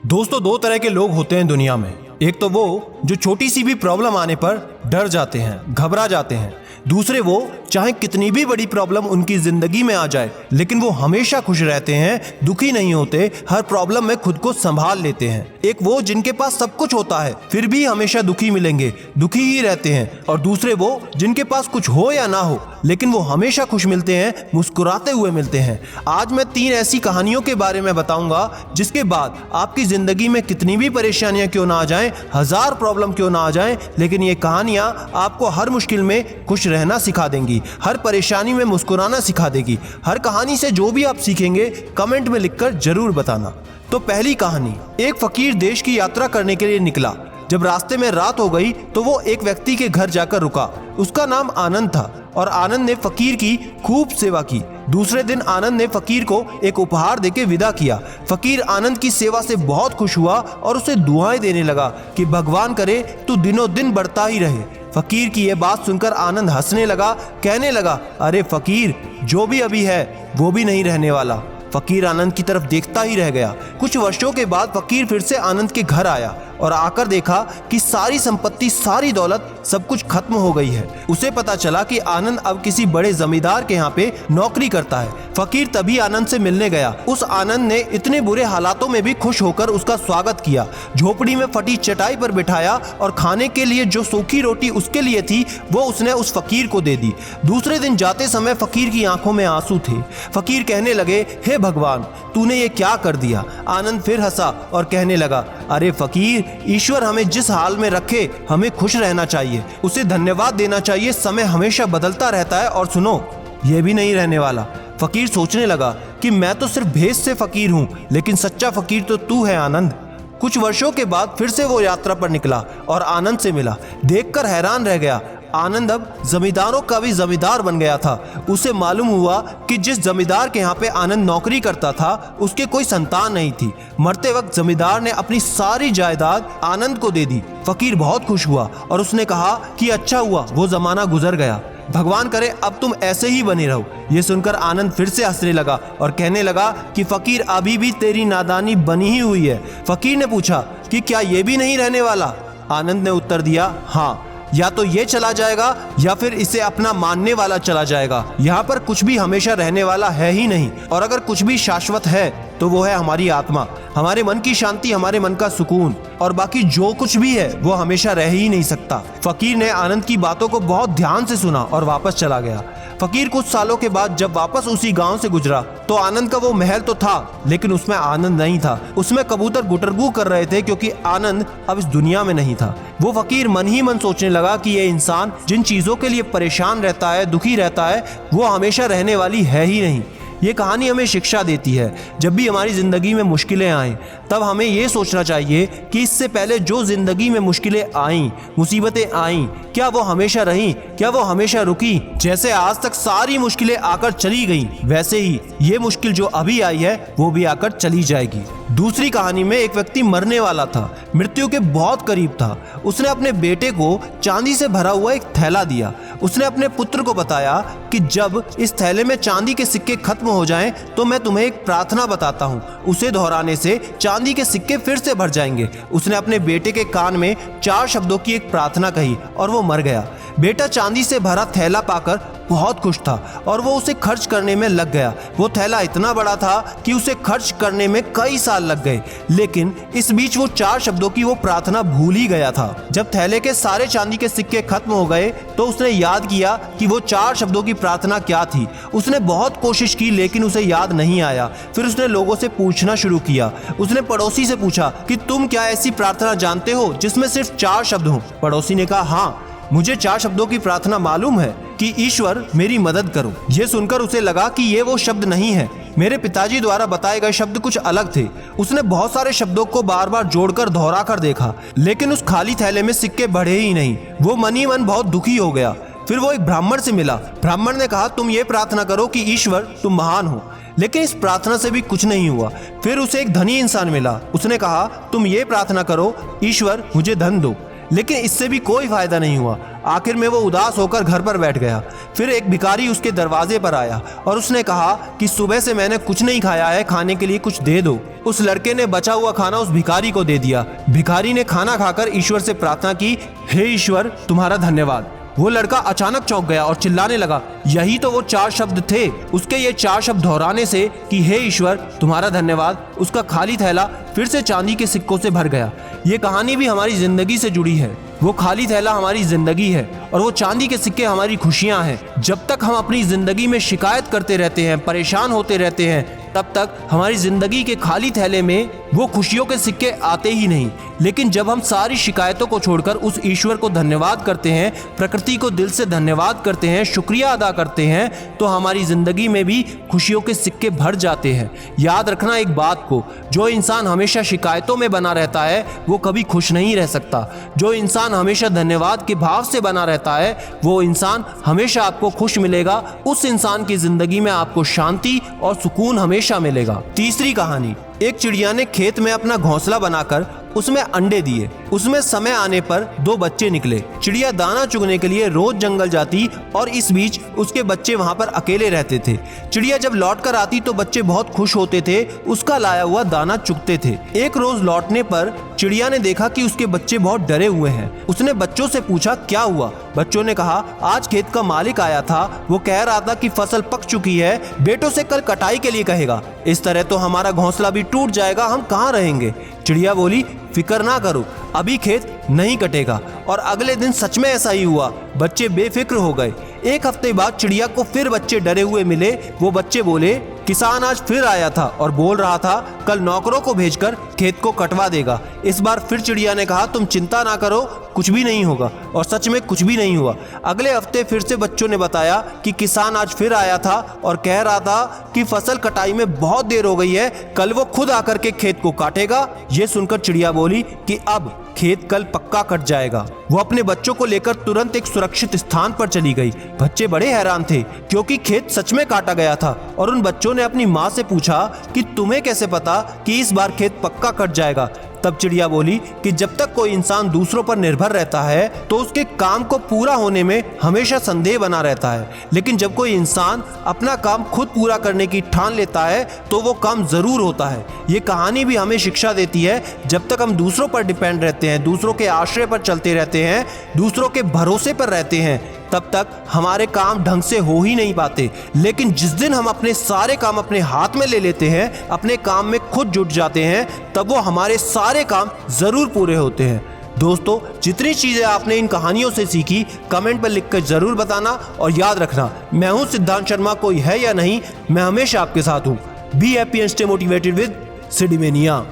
दोस्तों, दो तरह के लोग होते हैं दुनिया में। एक तो वो जो छोटी सी भी प्रॉब्लम आने पर डर जाते हैं, घबरा जाते हैं। दूसरे वो चाहे कितनी भी बड़ी प्रॉब्लम उनकी जिंदगी में आ जाए लेकिन वो हमेशा खुश रहते हैं, दुखी नहीं होते, हर प्रॉब्लम में खुद को संभाल लेते हैं। एक वो जिनके पास सब कुछ होता है फिर भी हमेशा दुखी मिलेंगे, दुखी ही रहते हैं। और दूसरे वो जिनके पास कुछ हो या ना हो लेकिन वो हमेशा खुश मिलते हैं, मुस्कुराते हुए मिलते हैं। आज मैं 3 ऐसी कहानियों के बारे में बताऊंगा जिसके बाद आपकी जिंदगी में कितनी भी परेशानियां क्यों ना आ जाएं, 1000 प्रॉब्लम क्यों ना आ जाएं, लेकिन ये कहानियां आपको हर मुश्किल में खुश रहना सिखा देंगी, हर परेशानी में मुस्कुराना सिखा देगी। हर कहानी से जो भी आप सीखेंगे कमेंट में लिखकर जरूर बताना। तो पहली कहानी, एक फकीर देश की यात्रा करने के लिए निकला। जब रास्ते में रात हो गई तो वो एक व्यक्ति के घर जाकर रुका। उसका नाम आनंद था और आनंद ने फकीर की खूब सेवा की। दूसरे दिन आनंद ने फकीर को एक उपहार देके विदा किया। फकीर आनंद की सेवा से बहुत खुश हुआ और उसे दुआएं देने लगा कि भगवान करे तू दिनों दिन बढ़ता ही रहे। फकीर की यह बात सुनकर आनंद हंसने लगा, कहने लगा, अरे फकीर, जो भी अभी है वो भी नहीं रहने वाला। फकीर आनंद की तरफ देखता ही रह गया। कुछ वर्षों के बाद फकीर फिर से आनंद के घर आया और आकर देखा कि सारी संपत्ति, सारी दौलत, सब कुछ खत्म हो गई है। उसे पता चला कि आनंद अब किसी बड़े जमींदार के यहाँ पे नौकरी करता है। फकीर तभी आनंद से मिलने गया। उस आनंद ने इतने बुरे हालातों में भी खुश होकर उसका स्वागत किया। झोपड़ी में फटी चटाई पर बिठाया और खाने के लिए जो सूखी रोटी उसके लिए थी वो उसने उस फकीर को दे दी। दूसरे दिन जाते समय फकीर की आंखों में आंसू थे। फकीर कहने लगे, हे भगवान, तूने ये क्या कर दिया। आनंद फिर हंसा और कहने लगा, अरे फकीर, ईश्वर हमें जिस हाल में रखे हमें खुश रहना चाहिए, उसे धन्यवाद देना चाहिए। समय हमेशा बदलता रहता है और सुनो, ये भी नहीं रहने वाला। फकीर सोचने लगा कि मैं तो सिर्फ भेष से फकीर हूँ लेकिन सच्चा फकीर तो तू है आनंद। कुछ वर्षों के बाद फिर से वो यात्रा पर निकला और आनंद से मिला। देखकर हैरान रह गया। आनंद अब जमींदारों का भी जमींदार बन गया था। उसे मालूम हुआ कि जिस जमींदार के यहाँ पे आनंद नौकरी करता था उसके कोई संतान नहीं थी। मरते वक्त जमींदार ने अपनी सारी जायदाद आनंद को दे दी। फकीर बहुत खुश हुआ और उसने कहा कि अच्छा हुआ वो जमाना गुजर गया, भगवान करे अब तुम ऐसे ही बने रहो। ये सुनकर आनंद फिर से हंसने लगा और कहने लगा कि फकीर, अभी भी तेरी नादानी बनी ही हुई है। फकीर ने पूछा कि क्या ये भी नहीं रहने वाला। आनंद ने उत्तर दिया, हाँ, या तो ये चला जाएगा या फिर इसे अपना मानने वाला चला जाएगा। यहाँ पर कुछ भी हमेशा रहने वाला है ही नहीं, और अगर कुछ भी शाश्वत है तो वो है हमारी आत्मा, हमारे मन की शांति, हमारे मन का सुकून, और बाकी जो कुछ भी है वो हमेशा रह ही नहीं सकता। फकीर ने आनंद की बातों को बहुत ध्यान से सुना और वापस चला गया। फकीर कुछ सालों के बाद जब वापस उसी गांव से गुजरा तो आनंद का वो महल तो था लेकिन उसमें आनंद नहीं था। उसमें कबूतर गुटरगू कर रहे थे क्योंकि आनंद अब इस दुनिया में नहीं था। वो फकीर मन ही मन सोचने लगा कि ये इंसान जिन चीजों के लिए परेशान रहता है, दुखी रहता है, वो हमेशा रहने वाली है ही नहीं। ये कहानी हमें शिक्षा देती है, जब भी हमारी ज़िंदगी में मुश्किलें आएं तब हमें ये सोचना चाहिए कि इससे पहले जो ज़िंदगी में मुश्किलें आईं, मुसीबतें आईं, क्या वो हमेशा रहीं, क्या वो हमेशा रुकी। जैसे आज तक सारी मुश्किलें आकर चली गईं, वैसे ही ये मुश्किल जो अभी आई है वो भी आकर चली जाएगी। दूसरी कहानी में एक व्यक्ति मरने वाला था, मृत्यु के बहुत करीब था। उसने अपने बेटे को चांदी से भरा हुआ एक थैला दिया। उसने अपने पुत्र को बताया कि जब इस थैले में चांदी के सिक्के खत्म हो जाएं तो मैं तुम्हें एक प्रार्थना बताता हूँ, उसे दोहराने से चांदी के सिक्के फिर से भर जाएंगे। उसने अपने बेटे के कान में 4 शब्दों की एक प्रार्थना कही और वो मर गया। बेटा चांदी से भरा थैला पाकर बहुत खुश था और वो उसे खर्च करने में लग गया। वो थैला इतना बड़ा था कि उसे खर्च करने में कई साल लग गए, लेकिन इस बीच वो 4 शब्दों की वो प्रार्थना भूल ही गया था। जब थैले के सारे चांदी के सिक्के खत्म हो गए तो उसने याद किया कि वो 4 शब्दों की प्रार्थना क्या थी। उसने बहुत कोशिश की लेकिन उसे याद नहीं आया। फिर उसने लोगों से पूछना शुरू किया। उसने पड़ोसी से पूछा कि तुम क्या ऐसी प्रार्थना जानते हो जिसमें सिर्फ 4 शब्द हों। पड़ोसी ने कहा, हाँ, मुझे 4 शब्दों की प्रार्थना मालूम है कि ईश्वर मेरी मदद करो। ये सुनकर उसे लगा कि ये वो शब्द नहीं है, मेरे पिताजी द्वारा बताए गए शब्द कुछ अलग थे। उसने बहुत सारे शब्दों को बार बार जोड़कर दोहरा कर देखा लेकिन उस खाली थैले में सिक्के बढ़े ही नहीं। वो मन ही मन बहुत दुखी हो गया। फिर वो एक ब्राह्मण से मिला। ब्राह्मण ने कहा, तुम ये प्रार्थना करो कि ईश्वर तुम महान हो। लेकिन इस प्रार्थना से भी कुछ नहीं हुआ। फिर उसे एक धनी इंसान मिला। उसने कहा, तुम ये प्रार्थना करो, ईश्वर मुझे धन दो। लेकिन इससे भी कोई फायदा नहीं हुआ। आखिर में वो उदास होकर घर पर बैठ गया। फिर एक भिखारी उसके दरवाजे पर आया और उसने कहा कि सुबह से मैंने कुछ नहीं खाया है, खाने के लिए कुछ दे दो। उस लड़के ने बचा हुआ खाना उस भिखारी को दे दिया। भिखारी ने खाना खाकर ईश्वर से प्रार्थना की, हे ईश्वर तुम्हारा धन्यवाद। वो लड़का अचानक चौंक गया और चिल्लाने लगा। यही तो वो 4 शब्द थे। उसके ये 4 शब्द दोहराने से कि हे ईश्वर तुम्हारा धन्यवाद, उसका खाली थैला फिर से चांदी के सिक्कों से भर गया। ये कहानी भी हमारी जिंदगी से जुड़ी है। वो खाली थैला हमारी जिंदगी है और वो चांदी के सिक्के हमारी खुशियां हैं। जब तक हम अपनी जिंदगी में शिकायत करते रहते हैं, परेशान होते रहते हैं, तब तक हमारी जिंदगी के खाली थैले में वो खुशियों के सिक्के आते ही नहीं। लेकिन जब हम सारी शिकायतों को छोड़कर उस ईश्वर को धन्यवाद करते हैं, प्रकृति को दिल से धन्यवाद करते हैं, शुक्रिया अदा करते हैं, तो हमारी जिंदगी में भी खुशियों के सिक्के भर जाते हैं। याद रखना एक बात को, जो इंसान हमेशा शिकायतों में बना रहता है वो कभी खुश नहीं रह सकता। जो इंसान हमेशा धन्यवाद के भाव से बना रहता है वो इंसान हमेशा आपको खुश मिलेगा। उस इंसान की जिंदगी में आपको शांति और सुकून हमेशा मिलेगा। तीसरी कहानी, एक चिड़िया ने खेत में अपना घोंसला बनाकर उसमें अंडे दिए। उसमें समय आने पर 2 बच्चे निकले। चिड़िया दाना चुगने के लिए रोज जंगल जाती और इस बीच उसके बच्चे वहां पर अकेले रहते थे। चिड़िया जब लौट कर आती तो बच्चे बहुत खुश होते थे, उसका लाया हुआ दाना चुगते थे। एक रोज लौटने पर चिड़िया ने देखा कि उसके बच्चे बहुत डरे हुए हैं। उसने बच्चों से पूछा क्या हुआ। बच्चों ने कहा आज खेत का मालिक आया था, वो कह रहा था कि फसल पक चुकी है, बेटों से कल कटाई के लिए कहेगा। इस तरह तो हमारा घोंसला भी टूट जाएगा, हम कहाँ रहेंगे। चिड़िया बोली फिक्र ना करो, अभी खेत नहीं कटेगा। और अगले दिन सच में ऐसा ही हुआ। बच्चे बेफिक्र हो गए। एक हफ्ते बाद चिड़िया को फिर बच्चे डरे हुए मिले। वो बच्चे बोले किसान आज फिर आया था और बोल रहा था कल नौकरों को भेजकर खेत को कटवा देगा। इस बार फिर चिड़िया ने कहा तुम चिंता ना करो, कुछ भी नहीं होगा। और सच में कुछ भी नहीं हुआ। अगले हफ्ते फिर से बच्चों ने बताया कि किसान आज फिर आया था और कह रहा था कि फसल कटाई में बहुत देर हो गई है, कल वो खुद आकर के खेत को काटेगा। ये सुनकर चिड़िया बोली कि अब खेत कल पक्का कट जाएगा। वो अपने बच्चों को लेकर तुरंत एक सुरक्षित स्थान पर चली गई। बच्चे बड़े हैरान थे क्योंकि खेत सच में काटा गया था। और उन बच्चों ने अपनी माँ से पूछा कि तुम्हें कैसे पता कि इस बार खेत पक्का कट जाएगा। तब चिड़िया बोली कि जब तक कोई इंसान दूसरों पर निर्भर रहता है तो उसके काम को पूरा होने में हमेशा संदेह बना रहता है, लेकिन जब कोई इंसान अपना काम खुद पूरा करने की ठान लेता है तो वो काम जरूर होता है। ये कहानी भी हमें शिक्षा देती है, जब तक हम दूसरों पर डिपेंड रहते हैं, दूसरों के आश्रय पर चलते रहते हैं, दूसरों के भरोसे पर रहते हैं, तब तक हमारे काम ढंग से हो ही नहीं पाते। लेकिन जिस दिन हम अपने सारे काम अपने हाथ में ले लेते हैं, अपने काम में खुद जुट जाते हैं, तब वो हमारे सारे काम जरूर पूरे होते हैं। दोस्तों, जितनी चीजें आपने इन कहानियों से सीखी कमेंट पर लिखकर जरूर बताना। और याद रखना, मैं हूं सिद्धांत शर्मा, कोई है या नहीं, मैं हमेशा आपके साथ हूं। Be happy and stay motivated with सिडीमेनिया।